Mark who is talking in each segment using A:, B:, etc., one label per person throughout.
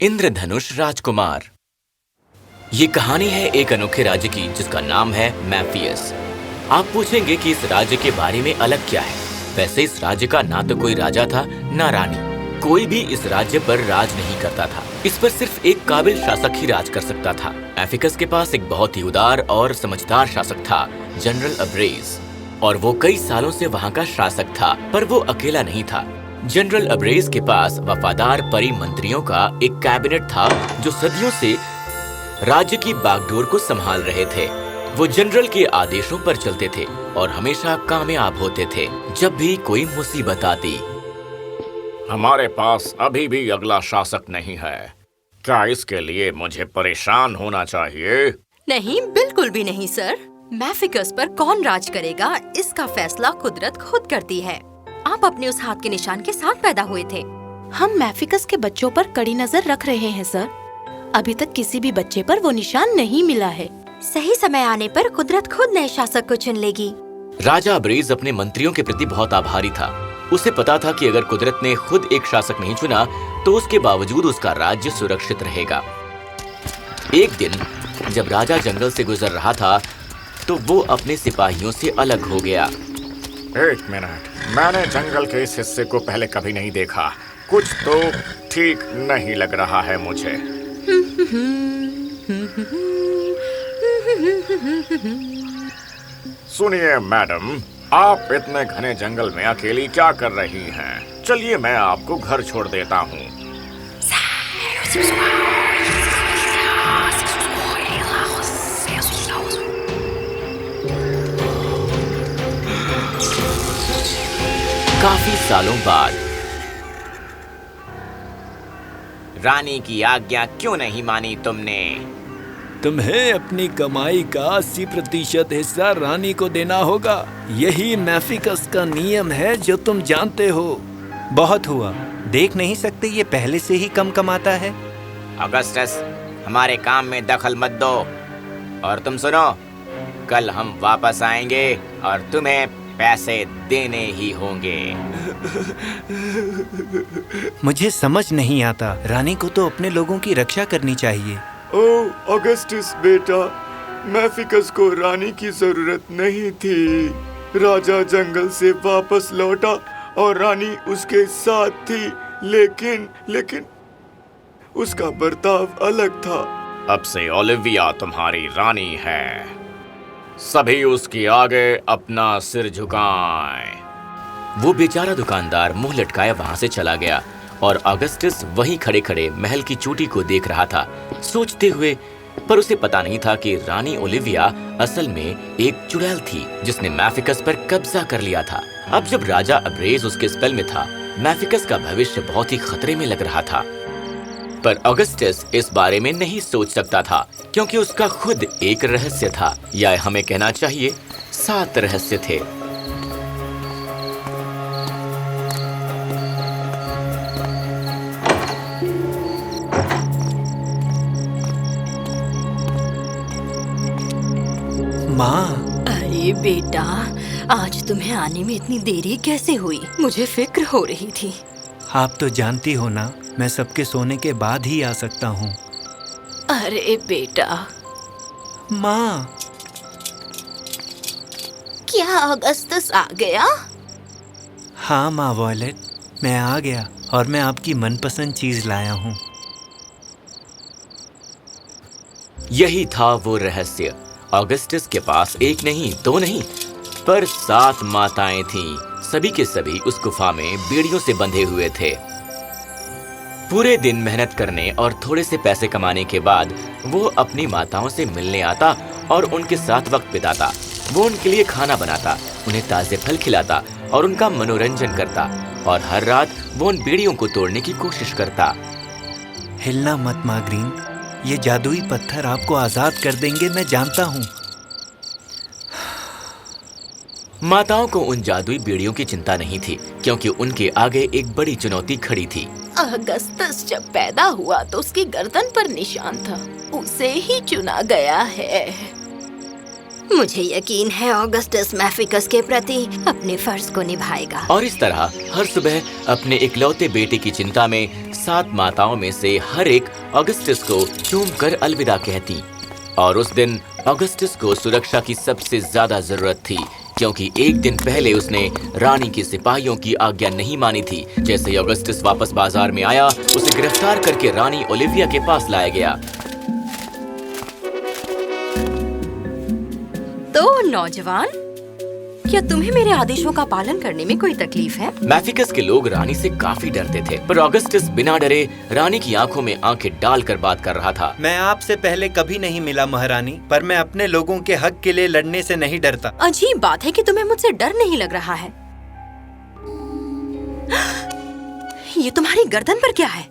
A: इंद्रधनुष राजकुमार। ये कहानी है एक अनोखे राज्य की जिसका नाम है मैफियस। आप पूछेंगे कि इस राज्य के बारे में अलग क्या है। वैसे इस राज्य का ना तो कोई राजा था ना रानी। कोई भी इस राज्य पर राज नहीं करता था। इस पर सिर्फ एक काबिल शासक ही राज कर सकता था। मैफिकस के पास एक बहुत ही उदार और समझदार शासक था, जनरल अब्रेज, और वो कई सालों से वहाँ का शासक था। पर वो अकेला नहीं था। जनरल अब्रेज के पास वफादार परी मंत्रियों का एक कैबिनेट था जो सदियों से राज्य की बागडोर को संभाल रहे थे। वो जनरल के आदेशों पर चलते थे और हमेशा कामयाब होते थे जब भी कोई मुसीबत आती।
B: हमारे पास अभी भी अगला शासक नहीं है। क्या इसके लिए मुझे परेशान होना चाहिए?
C: नहीं, बिल्कुल भी नहीं सर। मैफिकस पर कौन राज करेगा, इसका फैसला कुदरत खुद करती है। आप अपने उस हाथ के निशान के साथ पैदा हुए थे।
D: हम मैफिकस के बच्चों पर कड़ी नजर रख रहे हैं सर। अभी तक किसी भी बच्चे पर वो निशान नहीं मिला है।
C: सही समय आने पर कुदरत खुद नए शासक को चुन लेगी।
A: राजा अब्रेज अपने मंत्रियों के प्रति बहुत आभारी था। उसे पता था कि अगर कुदरत ने खुद एक शासक नहीं चुना तो उसके बावजूद उसका राज्य सुरक्षित रहेगा। एक दिन जब राजा जंगल से गुजर रहा था तो वो अपने सिपाहियों से अलग हो गया।
B: एक मिनट, मैंने जंगल के इस हिस्से को पहले कभी नहीं देखा। कुछ तो ठीक नहीं लग रहा है मुझे। सुनिए मैडम, आप इतने घने जंगल में अकेली क्या कर रही हैं? चलिए मैं आपको घर छोड़ देता हूँ।
A: काफी सालों बाद रानी की आज्ञा क्यों नहीं मानी तुमने?
E: तुम्हें अपनी कमाई का 80% हिस्सा रानी को देना होगा। यही मैफिकस का नियम है जो तुम जानते हो।
F: बहुत हुआ, देख नहीं सकते ये पहले से ही कम कमाता है।
A: अगस्टस, हमारे काम में दखल मत दो। और तुम सुनो, कल हम वापस आएंगे और तुम्हें पैसे देने ही होंगे।
F: मुझे समझ नहीं आता, रानी को तो अपने लोगों की रक्षा करनी चाहिए।
G: ओह अगस्टस बेटा, मैफिकस को रानी की जरूरत नहीं थी। राजा जंगल से वापस लौटा और रानी उसके साथ थी, लेकिन उसका बर्ताव अलग था।
B: अब से ओलिविया तुम्हारी रानी है। सभी उसके आगे अपना सिर झुकाएं।
A: वो बेचारा दुकानदार मुंह लटकाए वहां से चला गया और अगस्टस वहीं खड़े खड़े महल की चोटी को देख रहा था, सोचते हुए। पर उसे पता नहीं था कि रानी ओलिविया असल में एक चुड़ैल थी जिसने मैफिकस पर कब्जा कर लिया था। अब जब राजा अब्रेज उसके स्पेल में था, मैफिकस का भविष्य बहुत ही खतरे में लग रहा था। पर अगस्टस इस बारे में नहीं सोच सकता था क्योंकि उसका खुद एक रहस्य था, या हमें कहना चाहिए 7 रहस्य थे।
F: माँ,
C: अरे बेटा, आज तुम्हें आने में इतनी देरी कैसे हुई? मुझे फिक्र हो रही थी।
F: आप तो जानती हो ना, मैं सबके सोने के बाद ही आ सकता हूँ।
C: अरे बेटा।
F: माँ,
C: क्या अगस्टस आ गया?
F: हाँ माँ वॉयलेट, मैं आ गया और मैं आपकी मनपसंद चीज लाया हूँ।
A: यही था वो रहस्य। अगस्टस के पास एक नहीं, 2 नहीं, पर 7 माताएं थीं। सभी के सभी उस गुफा में बेड़ियों से बंधे हुए थे। पूरे दिन मेहनत करने और थोड़े से पैसे कमाने के बाद वो अपनी माताओं से मिलने आता और उनके साथ वक्त बिताता। वो उनके लिए खाना बनाता, उन्हें ताजे फल खिलाता और उनका मनोरंजन करता। और हर रात वो उन बेड़ियों को तोड़ने की कोशिश करता।
F: हिलना मत माँ ग्रीन, ये जादुई पत्थर आपको आजाद कर देंगे, मैं जानता हूँ।
A: माताओं को उन जादुई बेड़ियों की चिंता नहीं थी क्योंकि उनके आगे एक बड़ी चुनौती खड़ी थी।
D: अगस्टस जब पैदा हुआ तो उसकी गर्दन पर निशान था, उसे ही चुना गया है।
C: मुझे यकीन है ऑगस्टस मैफिकस के प्रति अपने फर्ज को निभाएगा।
A: और इस तरह हर सुबह अपने इकलौते बेटे की चिंता में 7 माताओं में से हर एक ऑगस्टस को चूमकर अलविदा कहती। और उस दिन ऑगस्टस को सुरक्षा की सबसे ज्यादा जरूरत थी, क्योंकि एक दिन पहले उसने रानी के सिपाहियों की आज्ञा नहीं मानी थी। जैसे ही ऑगस्टस वापस बाजार में आया, उसे गिरफ्तार करके रानी ओलिविया के पास लाया गया।
C: तो नौजवान, क्या तुम्हें मेरे आदेशों का पालन करने में कोई तकलीफ है?
A: मैफिकस के लोग रानी से काफी डरते थे, पर ऑगस्टस बिना डरे रानी की आंखों में आंखें डालकर बात कर रहा था।
F: मैं आपसे पहले कभी नहीं मिला महारानी, पर मैं अपने लोगों के हक के लिए लड़ने से नहीं डरता।
C: अजीब बात है कि तुम्हें मुझसे डर नहीं लग रहा है। ये तुम्हारी गर्दन पर क्या है?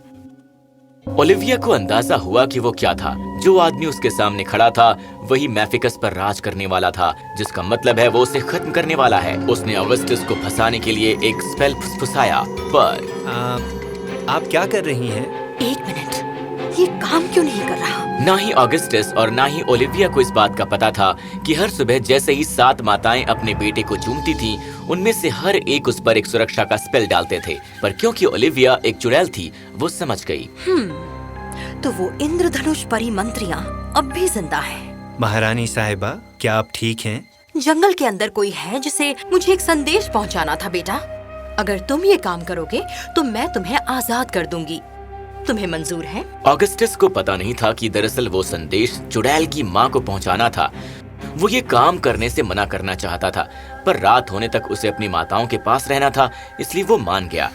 A: ओलिविया को अंदाजा हुआ कि वो क्या था। जो आदमी उसके सामने खड़ा था वही मैफिकस पर राज करने वाला था, जिसका मतलब है वो उसे खत्म करने वाला है। उसने ऑगस्टस को फंसाने के लिए एक स्पेल फुसफुसाया, पर
F: आप क्या कर रही हैं?
C: एक मिनट, ये काम क्यों नहीं कर रहा?
A: ना ही ऑगस्टस और ना ही ओलिविया को इस बात का पता था कि हर सुबह जैसे ही 7 माताएं अपने बेटे को चूमती थीं, उनमें से हर एक उस पर एक सुरक्षा का स्पेल डालते थे। पर क्योंकि ओलिविया एक चुड़ैल थी, वो समझ गई।
C: तो वो इंद्रधनुष परी मंत्रियां अब भी जिंदा है।
F: महारानी साहिबा, क्या आप ठीक हैं?
C: जंगल के अंदर कोई है जिसे मुझे एक संदेश पहुंचाना था बेटा। अगर तुम ये काम करोगे तो मैं तुम्हें आजाद कर दूंगी। तुम्हें मंजूर है?
A: ऑगस्टस को पता नहीं था कि दरअसल वो संदेश चुड़ैल की माँ को पहुंचाना था। वो ये काम करने से मना करना चाहता था, पर रात होने तक उसे अपनी माताओं के पास रहना था, इसलिए वो मान गया।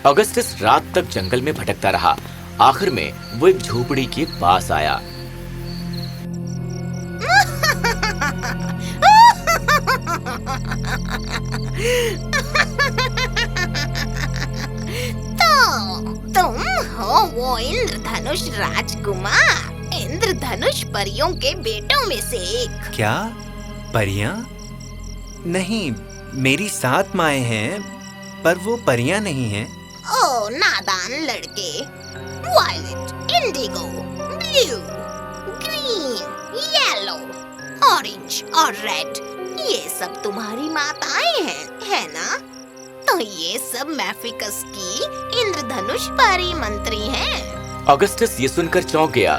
A: ऑगस्टस रात तक जंगल में भटकता रहा। आखिर में वो एक झोपड़ी के पास आया।
H: तो तुम हो वो इंद्रधनुष राजकुमार, इंद्रधनुष परियों के बेटों में से एक।
F: क्या परियां? नहीं, मेरी 7 माएं हैं, पर वो परियां नहीं हैं।
H: ओ नादान लड़के, violet, indigo, blue, green, yellow, orange और रेड, ये सब तुम्हारी माताएं हैं, है ना? तो ये सब मैफिकस की इंद्रधनुष परी मंत्री हैं।
A: ऑगस्टस ये सुनकर चौंक गया।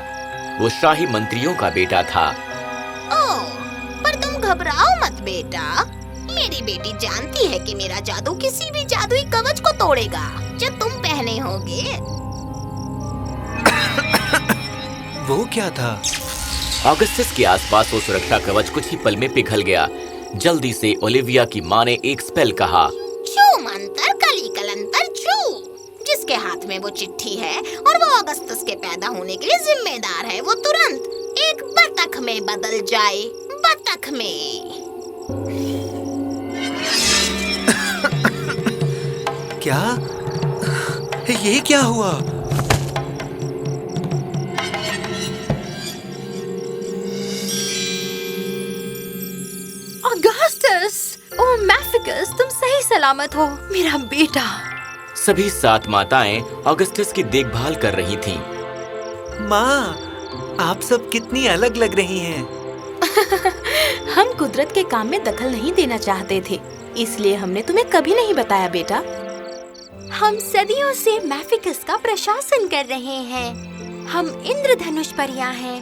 A: वो शाही मंत्रियों का बेटा था।
H: ओह, पर तुम घबराओ मत बेटा। मेरी बेटी जानती है कि मेरा जादू किसी भी जादुई कवच को तोड़ेगा जो तुम पहने होगे।
F: वो क्या था?
A: ऑगस्टस के आसपास वो सुरक्षा कवच कुछ ही पल में पिघल गया। जल्दी से ओलिविया की माँ ने एक स्पेल कहा,
H: छू मंतर कली कलंतर छू। जिसके हाथ में वो चिट्ठी है और वो ऑगस्टस के पैदा होने के लिए जिम्मेदार है, वो तुरंत एक बतख में बदल जाए। बतख में।
F: क्या? ये क्या हुआ?
C: ऑगस्टस, ओ मैफिकस, तुम सही सलामत हो, मेरा बेटा।
A: सभी 7 माताएं ऑगस्टस की देखभाल कर रही थीं।
F: माँ, आप सब कितनी अलग लग रही हैं।
D: हम कुदरत के काम में दखल नहीं देना चाहते थे, इसलिए हमने तुम्हें कभी नहीं बताया बेटा।
C: हम सदियों से मैफिकस का प्रशासन कर रहे हैं। हम इंद्रधनुष परियां हैं।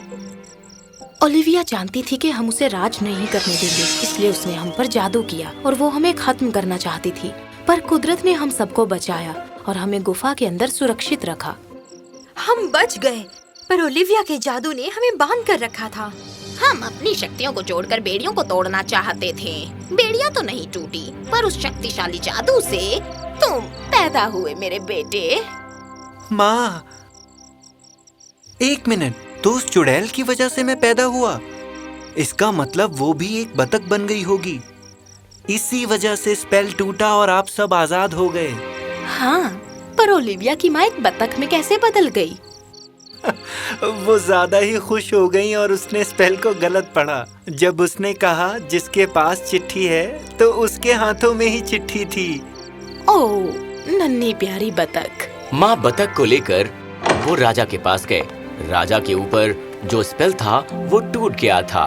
D: ओलिविया जानती थी कि हम उसे राज नहीं करने देंगे, इसलिए उसने हम पर जादू किया और वो हमें खत्म करना चाहती थी। पर कुदरत ने हम सबको बचाया और हमें गुफा के अंदर सुरक्षित रखा।
C: हम बच गए, पर ओलिविया के जादू ने हमें बांध कर रखा था।
H: हम अपनी शक्तियों को जोड़कर बेड़ियों को तोड़ना चाहते थे। बेड़ियां तो नहीं टूटी, पर उस शक्तिशाली जादू से तुम पैदा हुए मेरे बेटे।
F: माँ, 1 मिनट, तो उस चुड़ैल की वजह से मैं पैदा हुआ? इसका मतलब वो भी एक बतख बन गई होगी। इसी वजह से स्पेल टूटा और आप सब आजाद हो गए।
D: हाँ, पर ओलिविया की माँ एक बतख में कैसे बदल गई?
F: वो ज्यादा ही खुश हो गई और उसने स्पेल को गलत पढ़ा। जब उसने कहा जिसके पास चिट्ठी है, तो उसके हाथों में ही चिट्ठी थी।
D: ओह, नन्ही प्यारी बतख।
A: माँ बतख को लेकर वो राजा के पास गए। राजा के ऊपर जो स्पेल था वो टूट गया था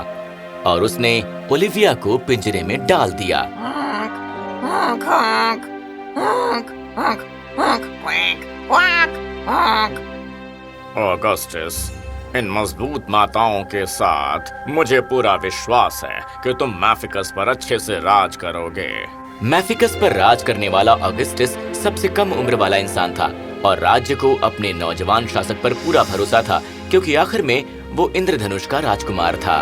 A: और उसने ओलिविया को पिंजरे में डाल दिया।
B: ऑगस्टस, इन मजबूत माताओं के साथ मुझे पूरा विश्वास है कि तुम मैफिकस पर अच्छे से राज करोगे।
A: मैफिकस पर राज करने वाला ऑगस्टस सबसे कम उम्र वाला इंसान था और राज्य को अपने नौजवान शासक पर पूरा भरोसा था, क्योंकि आखिर में वो इंद्रधनुष का राजकुमार था।